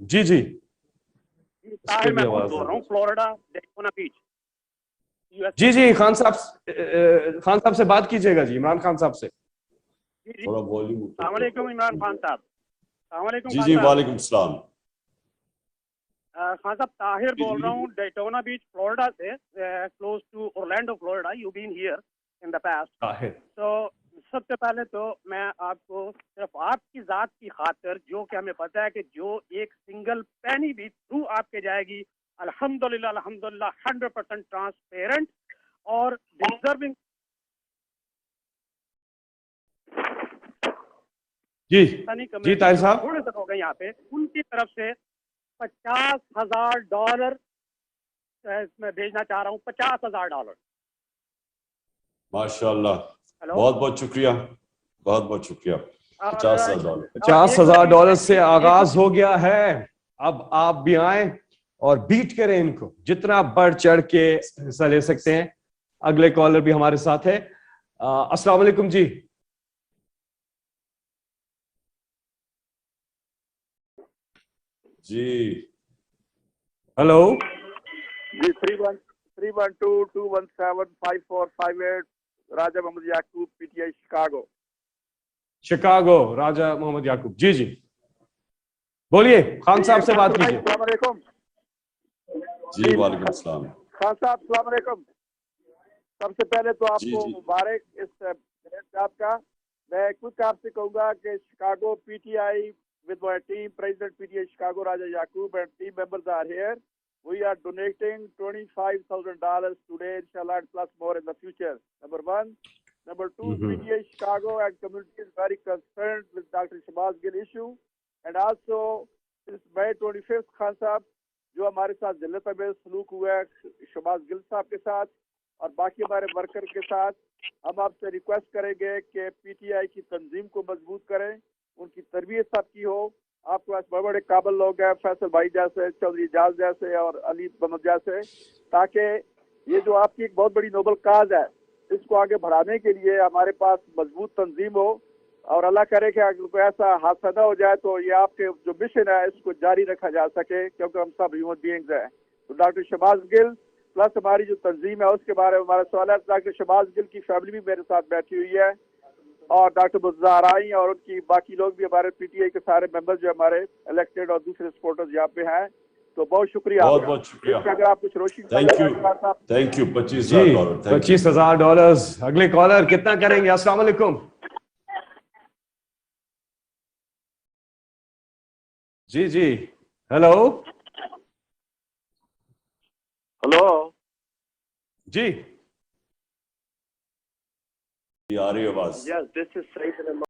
जी जी, जी, इस पे ताहिर भी महमूद आवाज बोल है। रहा हूँ, फ्लोरिडा डेकोना बीच, यूएसए जी से। जी, खान साहब से बात कीजिएगा जी, इमरान खान साहब से। जी जी, थोड़ा वॉल्यूम ऊपर अस्सलाम वालेकुम इमरान खान साहब। अस्सलाम वालेकुम जी खान जी, साहब। वालेकुम सलाम। खान साहब, ताहिर जी बोल जी रहा हूँ, डेटोना बीच फ्लोरिडा से, close to Orlando Florida. You been here in the past. Tahir, तो सबसे पहले तो मैं आपको सिर्फ आपकी ज़ात की खातिर, जो कि हमें पता है कि जो एक सिंगल पैनी भी थ्रू आपके जाएगी, अल्हम्दुलिल्लाह अल्हम्दुलिल्लाह 100% ट्रांसपेरेंट और डिजर्विंग। जी जी कम्युनिटी ताहिर जो साहब। थोड़े से लोग हैं यहाँ पे, उनकी तरफ से $50,000 मैं भेजना चाह रहा हूँ। $50,000। माशाल्लाह, हेलो। बहुत बहुत शुक्रिया, बहुत बहुत शुक्रिया। और 50,000। एक बार $50,000 से एक आगाज हो गया है। अब आप भी आए और बीट करें इनको, जितना बढ़ चढ़ के हिस्सा ले सकते हैं। अगले कॉलर भी हमारे साथ है। अस्सलाम वालेकुम जी। जी हेलो जी, 312-217-5458, राजा मोहम्मद याकूब, पीटीआई शिकागो। शिकागो, राजा मोहम्मद याकूब। जी जी, बोलिए, खान साहब से बात कीजिए। अस्सलाम वालेकुम। जी, वालेकुम सलाम। खान साहब, अस्सलाम वालेकुम। सबसे पहले तो जी आपको जी मुबारक इस जॉब का। मैं कुछ आपसे कहूंगा कि Chicago PTI with my team, President PTA Chicago Raja Yaqub, and team members are here. We are donating $25,000 today, inshallah, and plus more in the future. Number one. Number two, PTA Chicago and community is very concerned with Dr. Shabazz Gill issue. And also, since May 25th, Khan Sahab, जो हमारे साथ जिल्लत में सलूक हुआ है शबाज गिल साहब के साथ और बाकी हमारे वर्कर के साथ, हम आपसे रिक्वेस्ट करेंगे कि पीटीआई की तंजीम को मजबूत करें, उनकी तरबियत सबकी हो। आपके पास बड़े बड़े काबिल लोग हैं, फैसल भाई जैसे, चौधरी इजाज जैसे और अली मोहम्मद जैसे, ताकि ये जो आपकी एक बहुत बड़ी नोबल काज है, इसको आगे बढ़ाने के लिए हमारे पास मजबूत तंजीम हो। और अल्लाह करे कि अगर कोई ऐसा हादसा न हो जाए तो ये आपके जो मिशन है इसको जारी रखा जा सके, क्योंकि हम सब ह्यूमन बीइंग्स हैं। तो डॉक्टर शबाज गिल प्लस हमारी जो तंजीम है उसके बारे में हमारा सवाल है। डॉक्टर शबाज गिल की फैमिली भी मेरे साथ बैठी हुई है और डॉक्टर मुज़्ज़ाराई और उनकी बाकी लोग भी, हमारे पीटीआई के सारे मेंबर्स जो हमारे इलेक्टेड और दूसरे सपोर्टर्स यहाँ पे हैं। तो बहुत शुक्रिया, बहुत बहुत शुक्रिया। अगर आप कुछ रोशनी थैंक यू, साहब। Thank you. जी, $25,000। Thank you. $25,000। अगले कॉलर कितना करेंगे? अस्सलाम वालेकुम। जी जी, हेलो। हेलो जी, आ रही है आवाज। Yes, this is Saeed